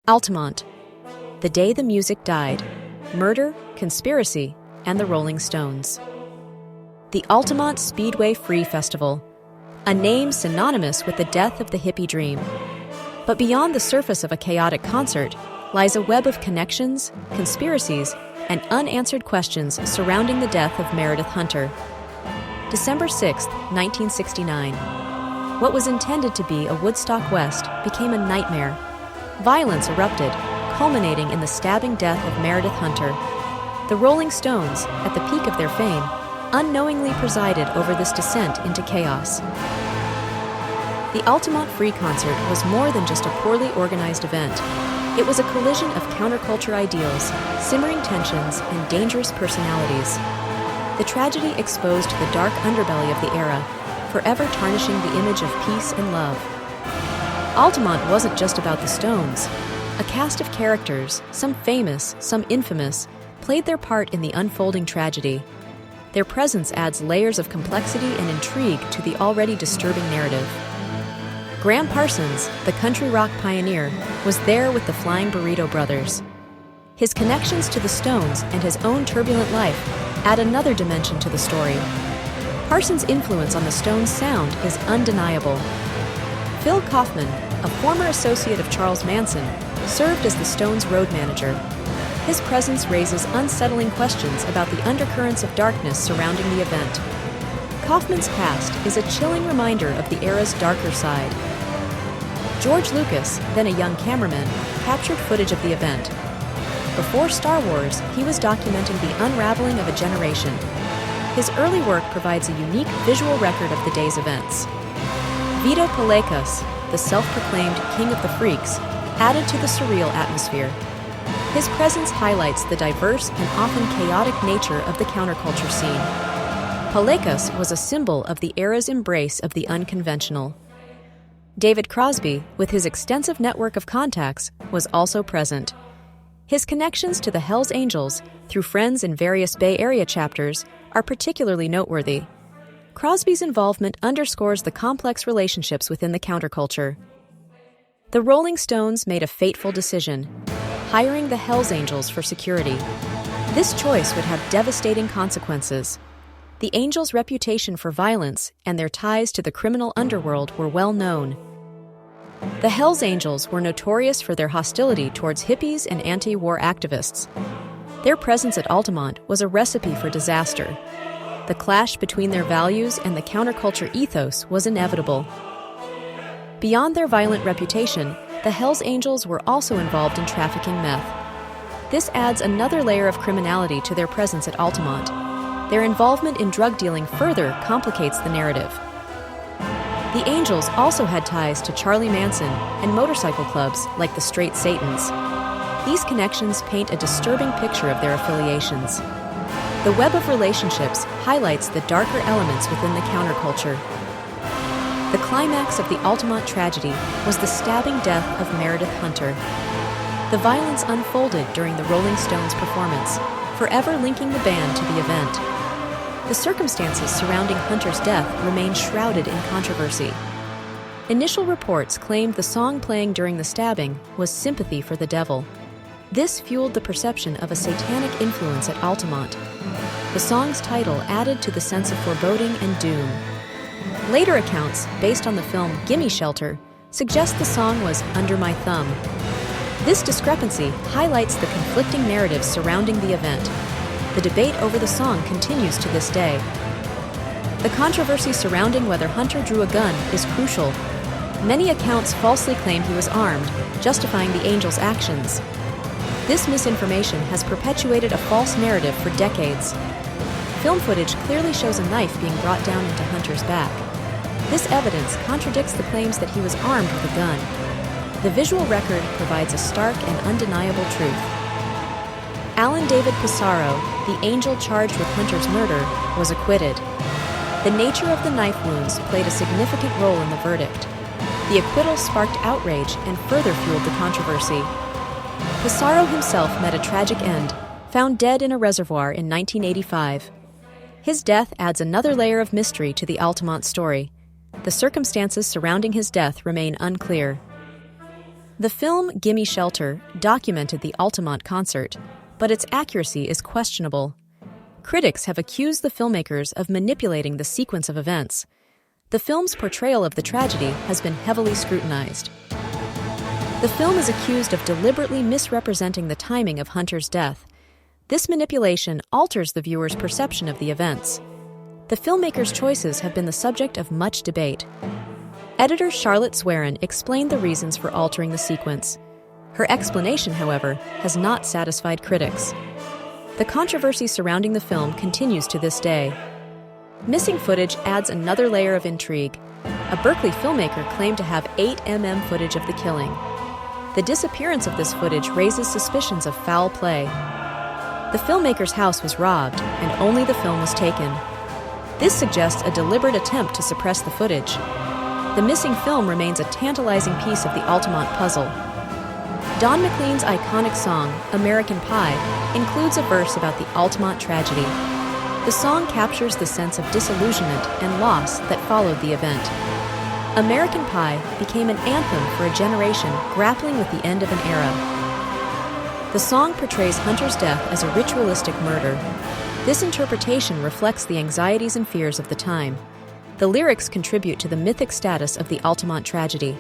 Altamont, the day the music died, murder, conspiracy, and the Rolling Stones. The Altamont Speedway Free Festival, a name synonymous with the death of the hippie dream. But beyond the surface of a chaotic concert lies a web of connections, conspiracies, and unanswered questions surrounding the death of Meredith Hunter. December 6, 1969. What was intended to be a Woodstock West became a nightmare. Violence erupted, culminating in the stabbing death of Meredith Hunter. The Rolling Stones, at the peak of their fame, unknowingly presided over this descent into chaos. The Altamont Free Concert was more than just a poorly organized event. It was a collision of counterculture ideals, simmering tensions, and dangerous personalities. The tragedy exposed the dark underbelly of the era, forever tarnishing the image of peace and love. Altamont wasn't just about the Stones. A cast of characters, some famous, some infamous, played their part in the unfolding tragedy. Their presence adds layers of complexity and intrigue to the already disturbing narrative. Graham Parsons, the country rock pioneer, was there with the Flying Burrito Brothers. His connections to the Stones and his own turbulent life add another dimension to the story. Parsons' influence on the Stones' sound is undeniable. Phil Kaufman, a former associate of Charles Manson, served as the Stones' road manager. His presence raises unsettling questions about the undercurrents of darkness surrounding the event. Kaufman's past is a chilling reminder of the era's darker side. George Lucas, then a young cameraman, captured footage of the event. Before Star Wars, he was documenting the unraveling of a generation. His early work provides a unique visual record of the day's events. Vito Palekas, the self-proclaimed king of the freaks, added to the surreal atmosphere. His presence highlights the diverse and often chaotic nature of the counterculture scene. Palekas was a symbol of the era's embrace of the unconventional. David Crosby, with his extensive network of contacts, was also present. His connections to the Hells Angels, through friends in various Bay Area chapters, are particularly noteworthy. Crosby's involvement underscores the complex relationships within the counterculture. The Rolling Stones made a fateful decision, hiring the Hells Angels for security. This choice would have devastating consequences. The Angels' reputation for violence and their ties to the criminal underworld were well known. The Hells Angels were notorious for their hostility towards hippies and anti-war activists. Their presence at Altamont was a recipe for disaster. The clash between their values and the counterculture ethos was inevitable. Beyond their violent reputation, the Hells Angels were also involved in trafficking meth. This adds another layer of criminality to their presence at Altamont. Their involvement in drug dealing further complicates the narrative. The Angels also had ties to Charlie Manson and motorcycle clubs like the Straight Satans. These connections paint a disturbing picture of their affiliations. The web of relationships highlights the darker elements within the counterculture. The climax of the Altamont tragedy was the stabbing death of Meredith Hunter. The violence unfolded during the Rolling Stones' performance, forever linking the band to the event. The circumstances surrounding Hunter's death remain shrouded in controversy. Initial reports claimed the song playing during the stabbing was Sympathy for the Devil. This fueled the perception of a satanic influence at Altamont. The song's title added to the sense of foreboding and doom. Later accounts, based on the film Gimme Shelter, suggest the song was Under My Thumb. This discrepancy highlights the conflicting narratives surrounding the event. The debate over the song continues to this day. The controversy surrounding whether Hunter drew a gun is crucial. Many accounts falsely claim he was armed, justifying the Angels' actions. This misinformation has perpetuated a false narrative for decades. Film footage clearly shows a knife being brought down into Hunter's back. This evidence contradicts the claims that he was armed with a gun. The visual record provides a stark and undeniable truth. Alan David Pissarro, the angel charged with Hunter's murder, was acquitted. The nature of the knife wounds played a significant role in the verdict. The acquittal sparked outrage and further fueled the controversy. Pissarro himself met a tragic end, found dead in a reservoir in 1985. His death adds another layer of mystery to the Altamont story. The circumstances surrounding his death remain unclear. The film Gimme Shelter documented the Altamont concert, but its accuracy is questionable. Critics have accused the filmmakers of manipulating the sequence of events. The film's portrayal of the tragedy has been heavily scrutinized. The film is accused of deliberately misrepresenting the timing of Hunter's death. This manipulation alters the viewer's perception of the events. The filmmaker's choices have been the subject of much debate. Editor Charlotte Swerin explained the reasons for altering the sequence. Her explanation, however, has not satisfied critics. The controversy surrounding the film continues to this day. Missing footage adds another layer of intrigue. A Berkeley filmmaker claimed to have 8mm footage of the killing. The disappearance of this footage raises suspicions of foul play. The filmmaker's house was robbed, and only the film was taken. This suggests a deliberate attempt to suppress the footage. The missing film remains a tantalizing piece of the Altamont puzzle. Don McLean's iconic song, American Pie, includes a verse about the Altamont tragedy. The song captures the sense of disillusionment and loss that followed the event. American Pie became an anthem for a generation grappling with the end of an era. The song portrays Hunter's death as a ritualistic murder. This interpretation reflects the anxieties and fears of the time. The lyrics contribute to the mythic status of the Altamont tragedy.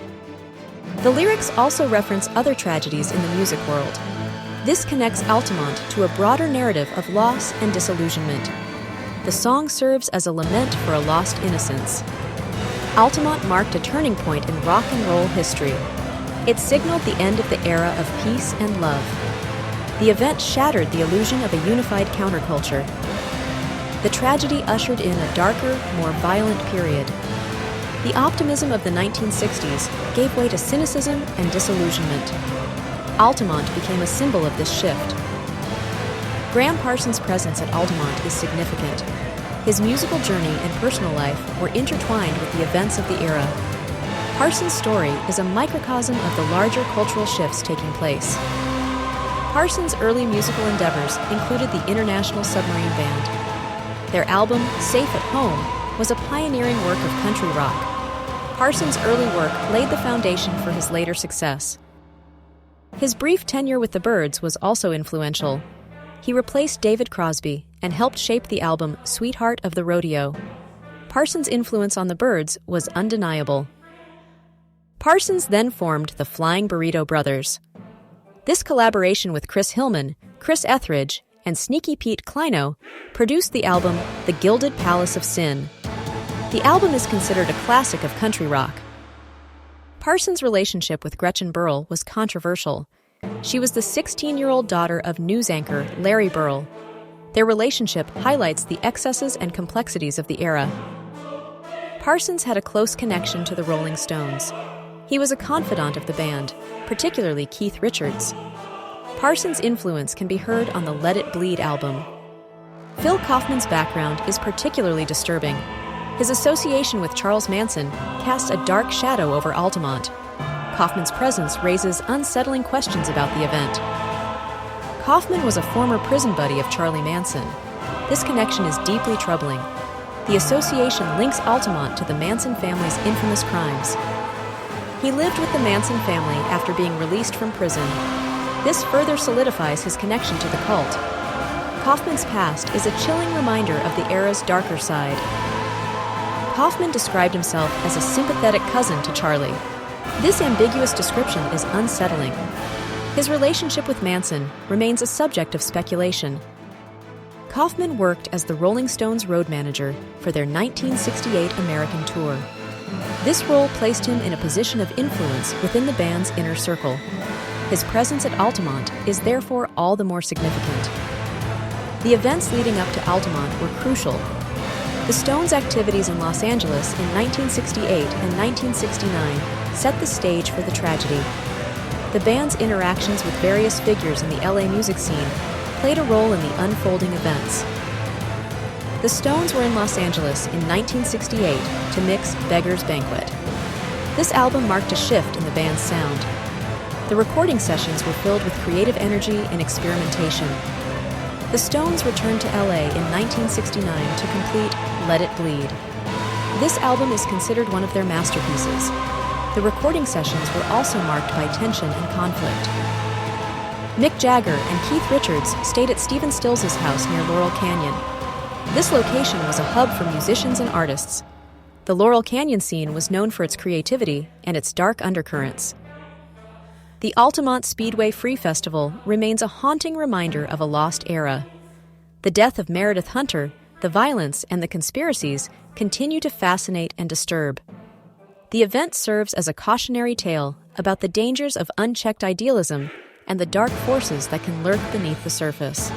The lyrics also reference other tragedies in the music world. This connects Altamont to a broader narrative of loss and disillusionment. The song serves as a lament for a lost innocence. Altamont marked a turning point in rock and roll history. It signaled the end of the era of peace and love. The event shattered the illusion of a unified counterculture. The tragedy ushered in a darker, more violent period. The optimism of the 1960s gave way to cynicism and disillusionment. Altamont became a symbol of this shift. Graham Parsons' presence at Altamont is significant. His musical journey and personal life were intertwined with the events of the era. Parsons' story is a microcosm of the larger cultural shifts taking place. Parsons' early musical endeavors included the International Submarine Band. Their album, Safe at Home, was a pioneering work of country rock. Parsons' early work laid the foundation for his later success. His brief tenure with the Byrds was also influential. He replaced David Crosby and helped shape the album Sweetheart of the Rodeo. Parsons' influence on the Byrds was undeniable. Parsons then formed the Flying Burrito Brothers. This collaboration with Chris Hillman, Chris Etheridge, and Sneaky Pete Kleino produced the album The Gilded Palace of Sin. The album is considered a classic of country rock. Parsons' relationship with Gretchen Burrell was controversial. She was the 16-year-old daughter of news anchor Larry Burrell. Their relationship highlights the excesses and complexities of the era. Parsons had a close connection to the Rolling Stones. He was a confidant of the band, particularly Keith Richards. Parsons' influence can be heard on the Let It Bleed album. Phil Kaufman's background is particularly disturbing. His association with Charles Manson casts a dark shadow over Altamont. Kaufman's presence raises unsettling questions about the event. Kaufman was a former prison buddy of Charlie Manson. This connection is deeply troubling. The association links Altamont to the Manson family's infamous crimes. He lived with the Manson family after being released from prison. This further solidifies his connection to the cult. Kaufman's past is a chilling reminder of the era's darker side. Kaufman described himself as a sympathetic cousin to Charlie. This ambiguous description is unsettling. His relationship with Manson remains a subject of speculation. Kaufman worked as the Rolling Stones road manager for their 1968 American tour. This role placed him in a position of influence within the band's inner circle. His presence at Altamont is therefore all the more significant. The events leading up to Altamont were crucial. The Stones' activities in Los Angeles in 1968 and 1969 set the stage for the tragedy. The band's interactions with various figures in the LA music scene played a role in the unfolding events. The Stones were in Los Angeles in 1968 to mix Beggar's Banquet. This album marked a shift in the band's sound. The recording sessions were filled with creative energy and experimentation. The Stones returned to LA in 1969 to complete Let It Bleed. This album is considered one of their masterpieces. The recording sessions were also marked by tension and conflict. Mick Jagger and Keith Richards stayed at Stephen Stills' house near Laurel Canyon. This location was a hub for musicians and artists. The Laurel Canyon scene was known for its creativity and its dark undercurrents. The Altamont Speedway Free Festival remains a haunting reminder of a lost era. The death of Meredith Hunter, the violence, and the conspiracies continue to fascinate and disturb. The event serves as a cautionary tale about the dangers of unchecked idealism and the dark forces that can lurk beneath the surface.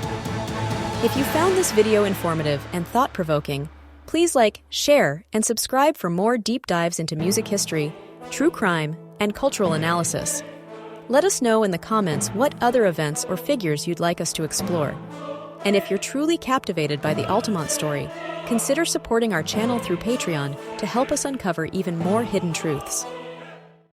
If you found this video informative and thought-provoking, please like, share, and subscribe for more deep dives into music history, true crime, and cultural analysis. Let us know in the comments what other events or figures you'd like us to explore. And if you're truly captivated by the Altamont story, consider supporting our channel through Patreon to help us uncover even more hidden truths.